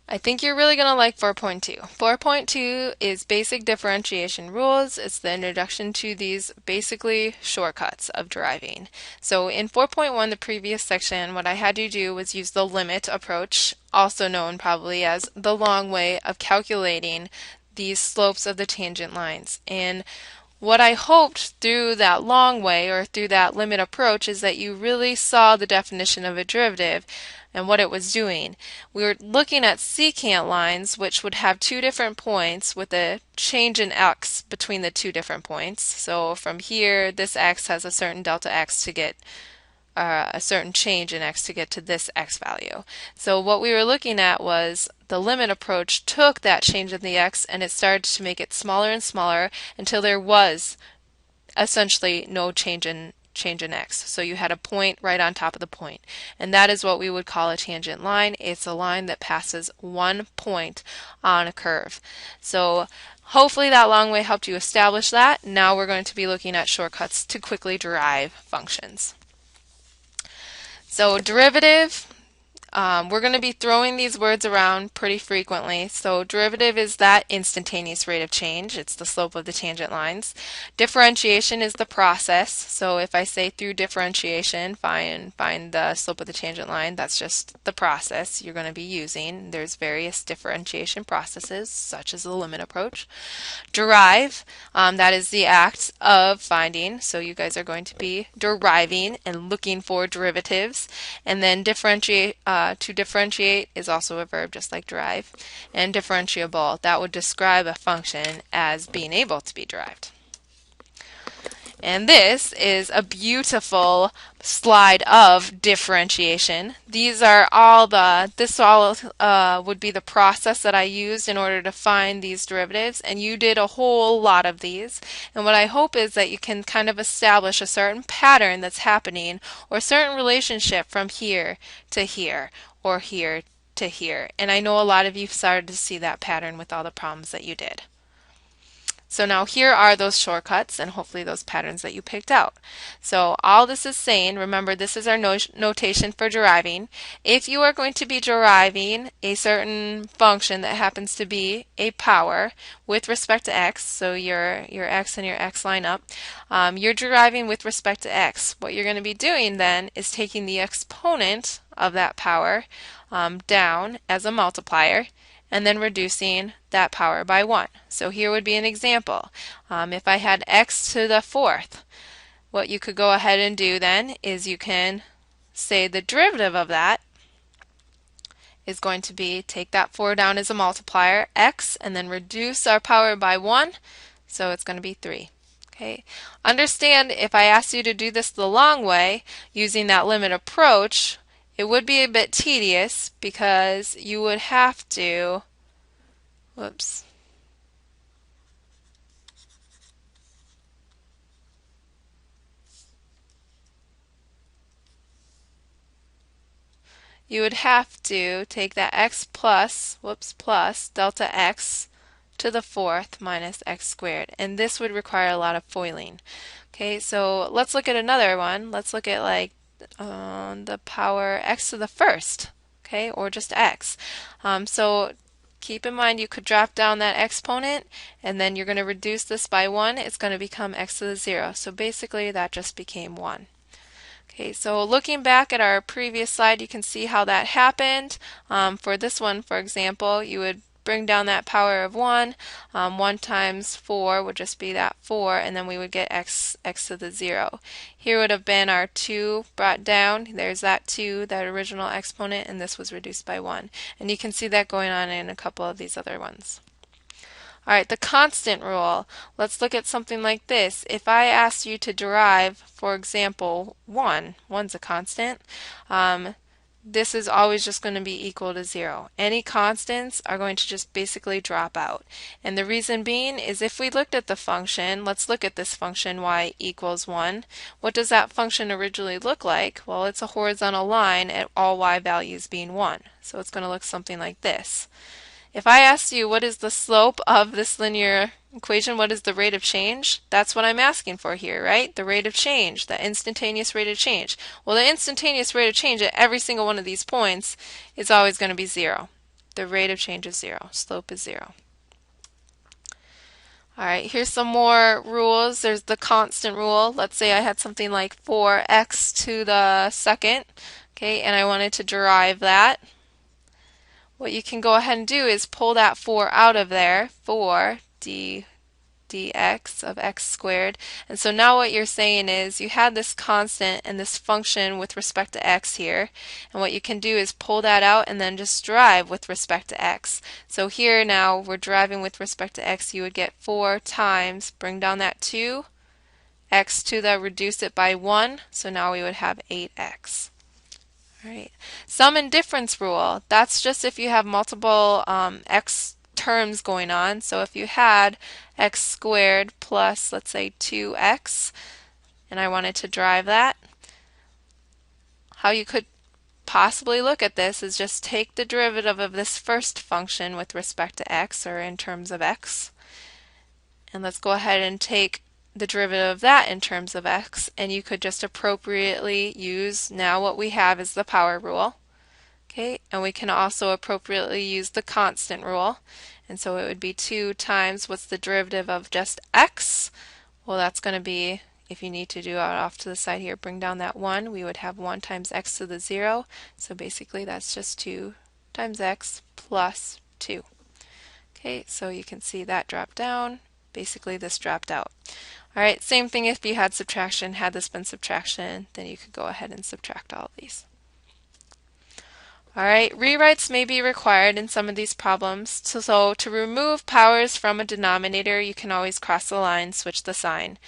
I think you're really going to like 4.2. 4.2 is basic differentiation rules. It's the introduction to these basically shortcuts of deriving. So in 4.1, the previous section, what I had you do was use the limit approach, also known probably as the long way of calculating these slopes of the tangent lines. And what I hoped through that long way or through that limit approach is that you really saw the definition of a derivative and what it was doing. We were looking at secant lines, which would have two different points with a change in x between the two different points. So from here, this x has a certain delta x to get a certain change in x to get to this x value. So what we were looking at was the limit approach took that change in the x and it started to make it smaller and smaller until there was essentially no change in x. So you had a point right on top of the point. And that is what we would call a tangent line. It's a line that passes one point on a curve. So hopefully that long way helped you establish that. Now we're going to be looking at shortcuts to quickly derive functions. So derivative, we're going to be throwing these words around pretty frequently. So derivative is that instantaneous rate of change. It's the slope of the tangent lines. Differentiation is the process. So if I say through differentiation, find the slope of the tangent line, that's just the process you're going to be using. There's various differentiation processes, such as the limit approach. Derive, that is the act of finding. So you guys are going to be deriving and looking for derivatives. And then differentiate, to differentiate is also a verb just like derive. And differentiable, that would describe a function as being able to be derived. And this is a beautiful slide of differentiation. These are all would be the process that I used in order to find these derivatives, and you did a whole lot of these. And what I hope is that you can kind of establish a certain pattern that's happening or a certain relationship from here to here or here to here. And I know a lot of you started to see that pattern with all the problems that you did. So now here are those shortcuts and hopefully those patterns that you picked out. So all this is saying, remember this is our notation for deriving. If you are going to be deriving a certain function that happens to be a power with respect to x, so your x and your x line up, you're deriving with respect to x. What you're going to be doing then is taking the exponent of that power down as a multiplier and then reducing that power by 1. So here would be an example. If I had x to the fourth, what you could go ahead and do then is you can say the derivative of that is going to be take that 4 down as a multiplier, x, and then reduce our power by 1, so it's going to be 3. Okay. Understand if I asked you to do this the long way using that limit approach, it would be a bit tedious because you would have to, you would have to take that x plus delta x to the fourth minus x squared, and this would require a lot of FOILing. Okay, so let's look at another one. Let's look at like the power x to the first, okay, or just x. So keep in mind you could drop down that exponent and then you're going to reduce this by 1. It's going to become x to the 0. So basically that just became 1. Okay, so looking back at our previous slide, you can see how that happened. For this one, for example, you would bring down that power of 1. 1 times 4 would just be that 4, and then we would get x to the 0. Here would have been our 2 brought down. There's that 2, that original exponent, and this was reduced by 1. And you can see that going on in a couple of these other ones. All right, the constant rule. Let's look at something like this. If I asked you to derive, for example, 1's a constant, this is always just going to be equal to 0. Any constants are going to just basically drop out. And the reason being is if we looked at the function, let's look at this function y equals 1. What does that function originally look like? Well, it's a horizontal line at all y values being 1. So it's going to look something like this. If I asked you what is the slope of this linear equation, what is the rate of change? That's what I'm asking for here, right? The rate of change, the instantaneous rate of change. Well, the instantaneous rate of change at every single one of these points is always going to be 0. the rate of change is 0. Slope is 0. Alright, here's some more rules. There's the constant rule. Let's say I had something like 4x to the second, okay, and I wanted to derive that. What you can go ahead and do is pull that 4 out of there, 4 dx of x squared. And so now what you're saying is you had this constant and this function with respect to x here, and what you can do is pull that out and then just derive with respect to x. So here now we're deriving with respect to x. You would get 4 times, bring down that 2, x to the, reduce it by 1, so now we would have 8x. Alright, sum and difference rule. That's just if you have multiple x terms going on. So if you had x squared plus, let's say, 2x, and I wanted to derive that, how you could possibly look at this is just take the derivative of this first function with respect to x, or in terms of x, and let's go ahead and take the derivative of that in terms of x, and you could just appropriately use, now what we have is the power rule. Okay, and we can also appropriately use the constant rule, and so it would be 2 times, what's the derivative of just x? Well, that's going to be, if you need to do it off to the side here, bring down that 1, we would have 1 times x to the 0, so basically that's just 2 times x plus 2. Okay, so you can see that drop down, basically this dropped out. Alright, same thing if you had subtraction. Had this been subtraction, then you could go ahead and subtract all of these. Alright, rewrites may be required in some of these problems. So to remove powers from a denominator, you can always cross the line, switch the sign.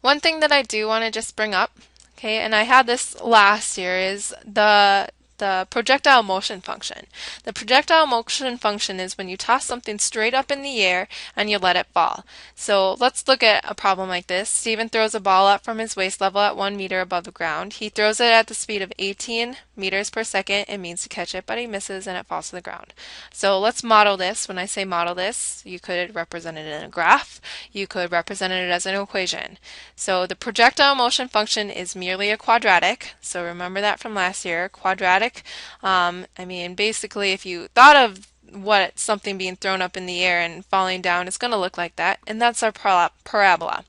One thing that I do want to just bring up, okay, and I had this last year, is the projectile motion function. The projectile motion function is when you toss something straight up in the air and you let it fall. So let's look at a problem like this. Stephen throws a ball up from his waist level at 1 meter above the ground. He throws it at the speed of 18 meters per second and means to catch it, but he misses and it falls to the ground. So let's model this. When I say model this, you could represent it in a graph. You could represent it as an equation. So the projectile motion function is merely a quadratic. So remember that from last year. Quadratic. I mean, basically, if you thought of what something being thrown up in the air and falling down, it's going to look like that, and that's our parabola.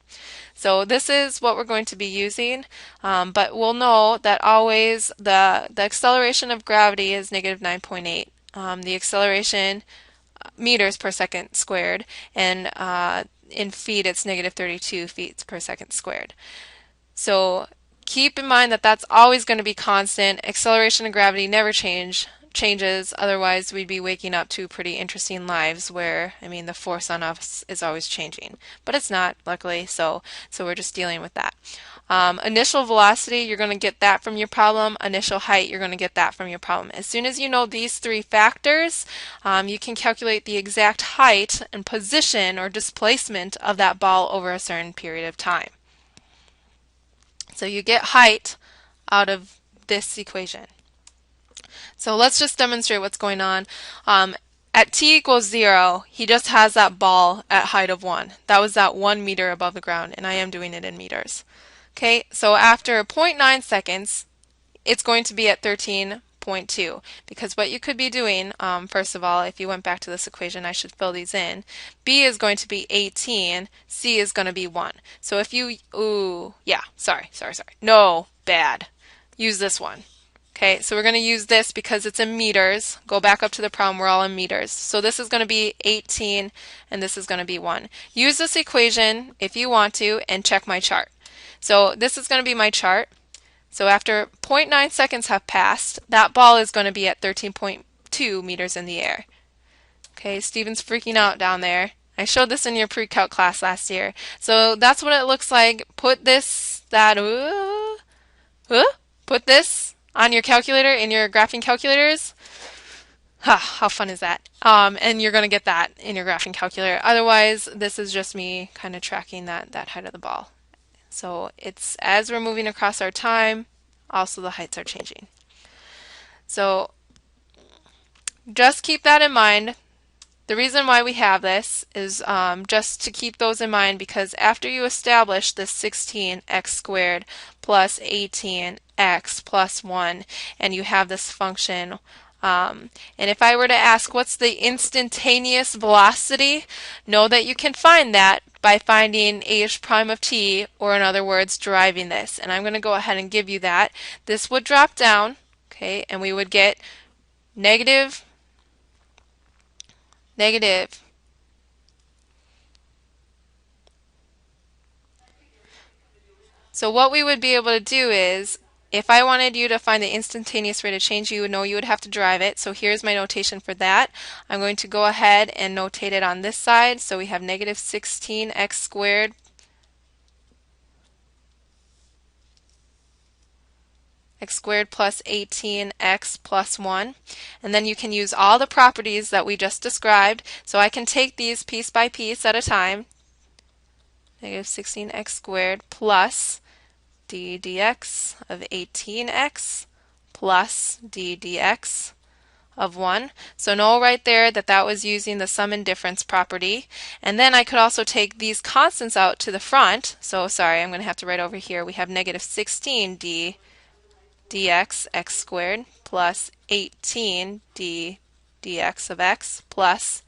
So this is what we're going to be using, but we'll know that always the acceleration of gravity is negative 9.8. The acceleration meters per second squared, and in feet it's negative 32 feet per second squared. So keep in mind that that's always going to be constant. Acceleration of gravity never changes, otherwise we'd be waking up to pretty interesting lives where, I mean, the force on us is always changing. But it's not, luckily, so we're just dealing with that. Initial velocity, you're going to get that from your problem. Initial height, you're going to get that from your problem. As soon as you know these three factors, you can calculate the exact height and position or displacement of that ball over a certain period of time. So you get height out of this equation. So let's just demonstrate what's going on. At t equals 0, he just has that ball at height of 1. That was that 1 meter above the ground, and I am doing it in meters. Okay, so after 0.9 seconds, it's going to be at 13.2, because what you could be doing, first of all, if you went back to this equation, I should fill these in. B is going to be 18, C is going to be 1. So if you, sorry. No, bad. Use this one. Okay, so we're going to use this because it's in meters. Go back up to the problem, we're all in meters. So this is going to be 18 and this is going to be 1. Use this equation if you want to and check my chart. So this is going to be my chart. So after 0.9 seconds have passed, that ball is going to be at 13.2 meters in the air. Okay, Stephen's freaking out down there. I showed this in your pre-calc class last year. So that's what it looks like. Put this on your calculator, in your graphing calculators. How fun is that? And you're going to get that in your graphing calculator. Otherwise, this is just me kind of tracking that height of the ball. So it's as we're moving across our time, also the heights are changing. So just keep that in mind. The reason why we have this is just to keep those in mind, because after you establish this 16x squared plus 18x plus 1, and you have this function, and if I were to ask what's the instantaneous velocity, know that you can find that by finding h prime of t, or in other words, deriving this. And I'm going to go ahead and give you that. This would drop down, okay, and we would get negative, negative. So what we would be able to do is, if I wanted you to find the instantaneous rate of change, you would know you would have to derive it. So here's my notation for that. I'm going to go ahead and notate it on this side. So we have negative 16x squared x squared plus 18x plus 1. And then you can use all the properties that we just described. So I can take these piece by piece at a time. Negative 16x squared plus d dx of 18x plus d dx of 1. So know right there that that was using the sum and difference property. And then I could also take these constants out to the front. So sorry, I'm going to have to write over here. We have negative 16d dx x squared plus 18d dx of x plus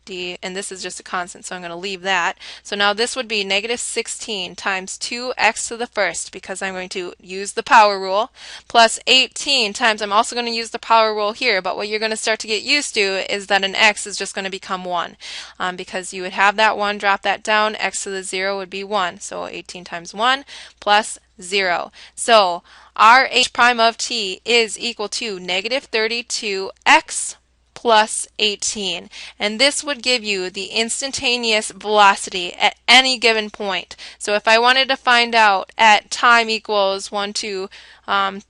d, and this is just a constant, so I'm going to leave that. So now this would be negative 16 times 2x to the first, because I'm going to use the power rule, plus 18 times, I'm also going to use the power rule here, but what you're going to start to get used to is that an x is just going to become 1, because you would have that 1, drop that down, x to the 0 would be 1, so 18 times 1 plus 0. So our h prime of t is equal to negative 32x plus 18, and this would give you the instantaneous velocity at any given point. So if I wanted to find out at time equals 1, 2,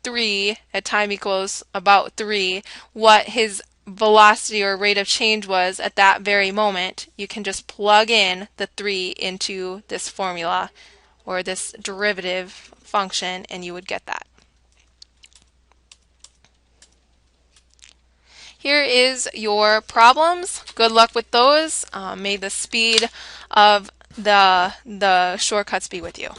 3, at time equals about 3, what his velocity or rate of change was at that very moment, you can just plug in the 3 into this formula or this derivative function, and you would get that. Here is your problems. Good luck with those. May the speed of the shortcuts be with you.